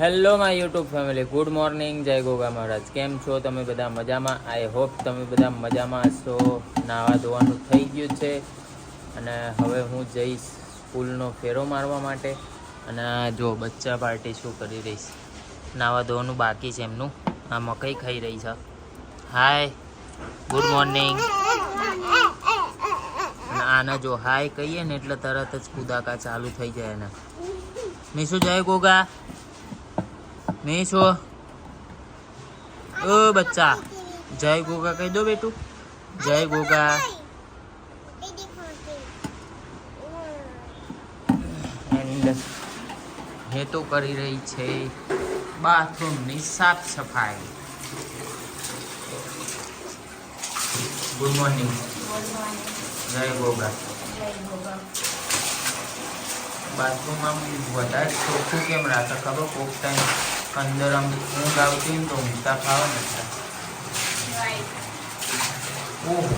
Hello my YouTube family, good morning, જય ગોગા મહારાજ. કેમ છો તમે બધા? મજામાં? આઈ હોપ તમે બધા મજામાં હશો. નાવા ધોવાનું થઈ ગયું છે અને હવે હું જઈશ સ્કૂલનો ફેરો મારવા માટે. અને જો બચ્ચા પાર્ટી શું કરી રહીશ, નાવા ધોવાનું બાકી છે એમનું. આ મકાઈ ખાઈ રહી છે. હાય, ગુડ મોર્નિંગ. આને જો હાય કહીએ ને એટલે તરત જ કુદાકા ચાલુ થઈ જાય ને. મીશુ જય ગોગા. मीशो ओ बच्चा जय गोगा कह दो बेटू. जय गोगा. एंड ये तो કરી રહી છે બાથરૂમની સાફ સફાઈ. Good morning. જય ગોગા. બાથરૂમ આમ વધારે ચોખ્ખું કેમ રાખે ખબર? કોક ટાઈમ અંદર આમ ઊંઘ આવતી ને તો ઊંઘતા ખાવા નથી. ઓહો,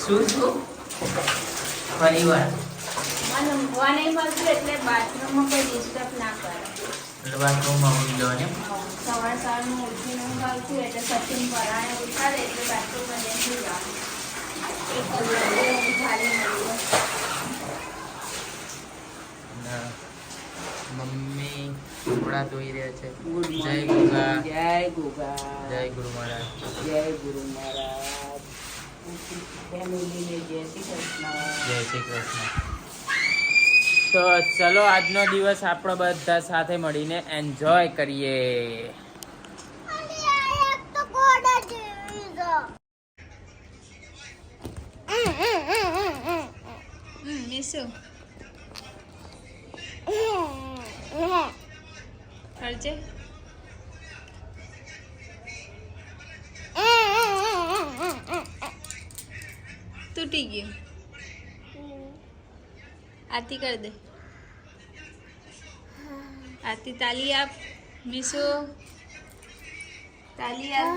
શું શું ફરી વાર એટલે બાથરૂમમાં કોઈ ડિસ્ટર્બ ના કરે. એટલે બાથરૂમમાં ઊંઘી જવાની. સવારનું ઉઠીને ઊંઘ આવતી એટલે સચિન પરાણે ઉઠાડે એટલે બાથરૂમમાં બેસી જવાનું. એક કલાક ખાલી મળી. મમ્મી કપડા ધોઈ રહ્યા છે. જય ગોગા. જય ગોગા. જય ગુરુ મહારાજ. જય ગુરુ મહારાજ. ફેમિલીને જય શ્રી કૃષ્ણ. જય શ્રી કૃષ્ણ. તો ચલો આજનો દિવસ આપણે બધા સાથે મળીને એન્જોય કરીએ. મીશુ ખર્ચે તૂટી ગયું. આરતી કરી દે. આરતી તાલી આપ. મીશુ તાલી આપ.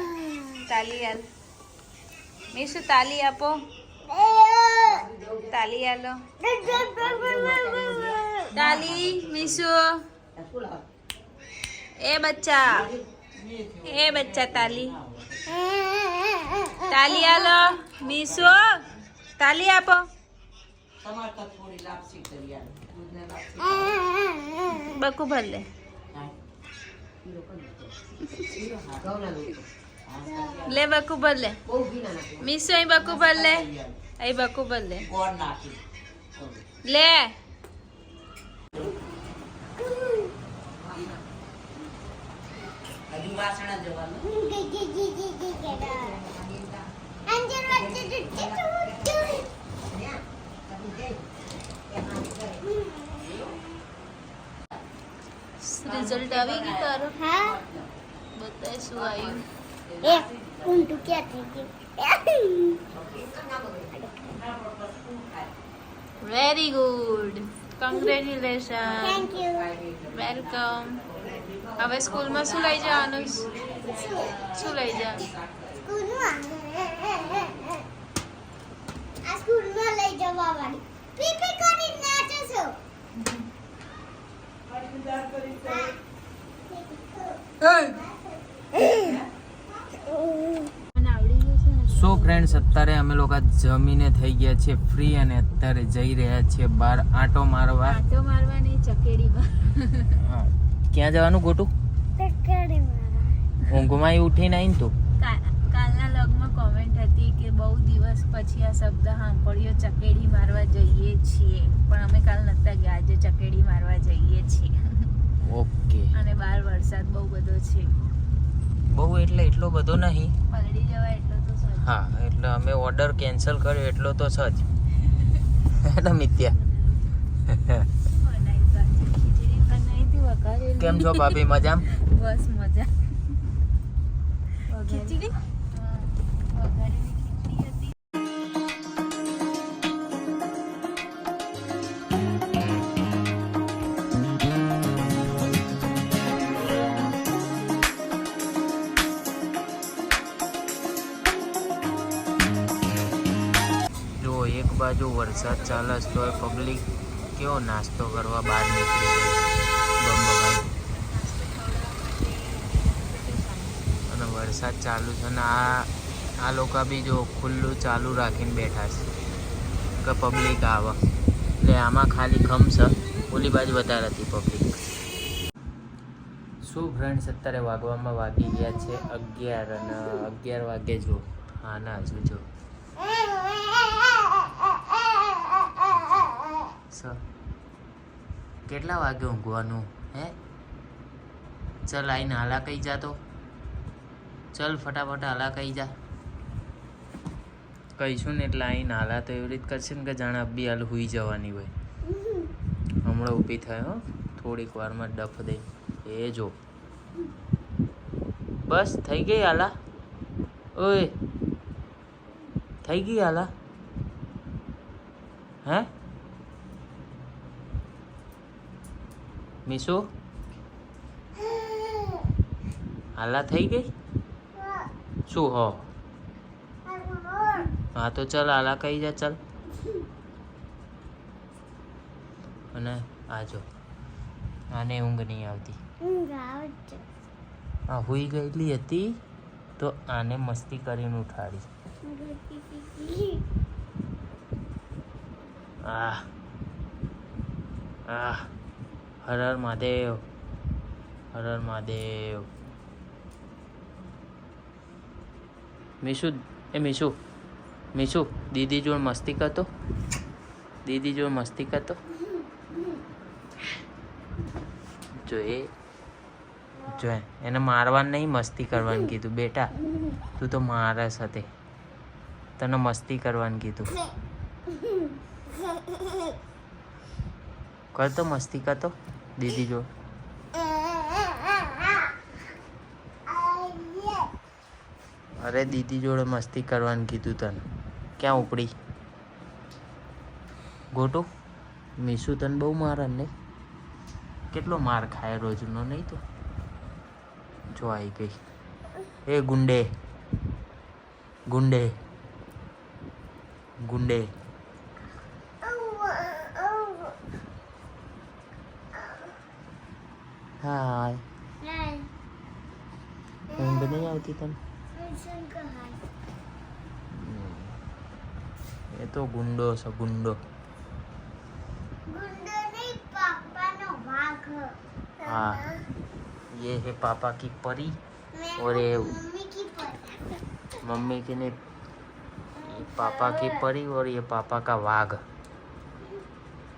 તાલી આલ. મીશુ તાલી આપો. તાલી આલો. તાલી મીશુ. એ બચ્ચા તાલી. તાલી આલો. મીશુ તાલી આપો. બકુ ભર લે. લે બકુ ભર લે. મીશુ અહીં બકુ ભર લે. અહીં બકુ ભર લે. લે રિઝલ્ટ આવી ગયું તારું? હા, બતાય શું આવ્યું? એક ઊંધું ક્યાંથી ગયું? Very good. Congratulation. Thank you. Welcome. હવે સ્કૂલમાં શું લઈ જવાનું? શું લઈ જવાનું? સ્કૂલમાં આ સ્કૂલમાં લઈ જવા વાળી પીપી કરીને નાચે છો. સો ફ્રેન્ડ્સ, અત્યારે અમે લોકો જમીને થઈ ગયા છીએ ફ્રી અને અત્યારે જઈ રહ્યા છીએ બહાર આંટો મારવા. આંટો મારવાની ચકેડીમાં. હા, ક્યાં જવાનું ગોટું? ટકડી મારા ઊંઘમાં ઉઠીને આવીને તું કાલના લગમાં કોમેન્ટ હતી કે બહુ દિવસ પછી આ શબ્દ સાંભળ્યો, ચકેડી મારવા જઈએ છીએ. પણ અમે કાલ નતા ગયા, આજે ચકેડી મારવા જઈએ છીએ. ઓકે. અને બહાર વરસાદ બહુ બધો છે. બહુ એટલે એટલો બધો નહીં. પલળી જવાય એટલો તો સજ. હા, એટલે અમે ઓર્ડર કેન્સલ કર્યો એટલો તો સજ. એટલે મિત્યા. ખીચડી બનાવી હતી વઘારેલી. કેમ છો ભાભી? મજામ? બસ મજા. ખીચડી વઘારેલી ખીચડી હતી. બાજુ વરસાદ ચાલે છે તો પબ્લિક કેવો નાસ્તો કરવા બહાર નીકળી ગઈ બમ્બભાઈ. અને વરસાદ ચાલુ છે અને આ લોકો બી જો ખુલ્લું ચાલુ રાખીને બેઠા છે કે પબ્લિક આવે. એટલે આમાં ખાલી ખમશે, ઓલી બાજુ વધારે હતી પબ્લિક. શું ફ્રેન્ડ્સ, અત્યારે વાગવામાં વાગી ગયા છે 11 અને 11 વાગે જો હા ના હજુ જો કેટલા વાગે ઊંઘવાનું હે? ચલ આઈને હાલા કઈ જા તો, ચલ ફટાફટ હાલા કઈ જા. કહીશું ને એટલે આઈને હાલા તો એવી રીત કરશે ને કે જાણે અબ્બી હાલ હુઈ જવાની હોય. હમણાં ઊભી થાય હો, થોડીક વારમાં ડફ દઈ. એ જો બસ થઈ ગઈ હાલા. ઓય થઈ ગઈ હાલા હે મીશુ? હાલા થઈ ગઈ શું હો? હા તો ચલ હાલા કહી જા ચલ. અને આજો આને ઊંઘ નહીં આવતી. હા હુઈ ગયેલી હતી તો આને મસ્તી કરીને ઉઠાડી. આહ આહ હર હર મહાદેવ, હર હર મહાદેવ. મીશુ, એ મીશુ, મીશુ દીદી જોડે મસ્તી કરતો, દીદી જોડે મસ્તી કરતો. જો એને મારવાનું નહીં, મસ્તી કરવાનું કીધું. બેટા તું તો મારા સાથે, તને મસ્તી કરવાનું કીધું. કરતો મસ્તી કરતો દીદી જોડે. અરે દીદી જોડે મસ્તી કરવાનું કીધું તને. ક્યાં ઉપડી ગોટું? મીશુ તને બહુ મારે નહીં? કેટલો માર ખાય રોજનો નહીં તો. જો આવી ગઈ. એ ગુંડે ગુંડે ગુંડે. હાય. ઊંઘ નહીં આવતી તને? એ તો ગુંડો છે ગુંડો. हाँ ये है पापा की परी और ये मम्मी की नहीं, पापा की परी और ये पापा का वाघ.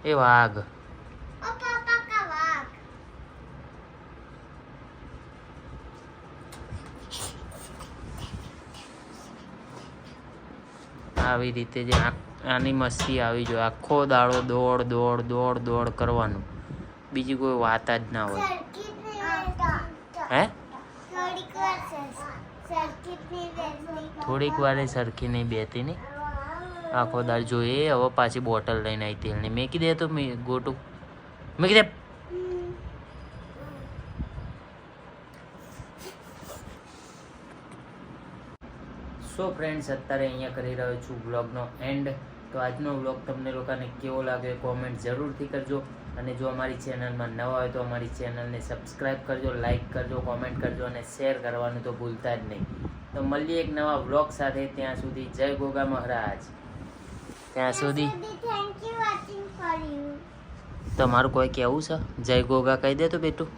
ये वाघ આવી રીતે જે આની મસ્તી આવી જોઈએ. આખો દાડો દોડ દોડ દોડ દોડ કરવાનું, બીજી કોઈ વાત જ ના હોય. હે થોડીક વારે સરખી નહીં બેતી નહીં આખો દાડ જોઈએ. હવે પાછી બોટલ લઈને આવી તેલની. મેકી દે તો ગોટું મેકી દે. સો ફ્રેન્ડ્સ, અત્યારે અહીંયા કરી રહ્યો છું વ્લોગનો એન્ડ. તો આજનો વ્લોગ તમને લોકોને કેવો લાગે કોમેન્ટ જરૂરથી કરજો. અને જો અમારી ચેનલમાં નવા હોય તો અમારી ચેનલને સબસ્ક્રાઈબ કરજો, લાઈક કરજો, કોમેન્ટ કરજો અને શેર કરવાનું તો ભૂલતા જ નહીં. તો મળીએ એક નવા વ્લોગ સાથે. ત્યાં સુધી જય ગોગા મહારાજ. ત્યાં સુધી તમારું કોઈ કહેવું છે? જય ગોગા કહી દે તો બેટું.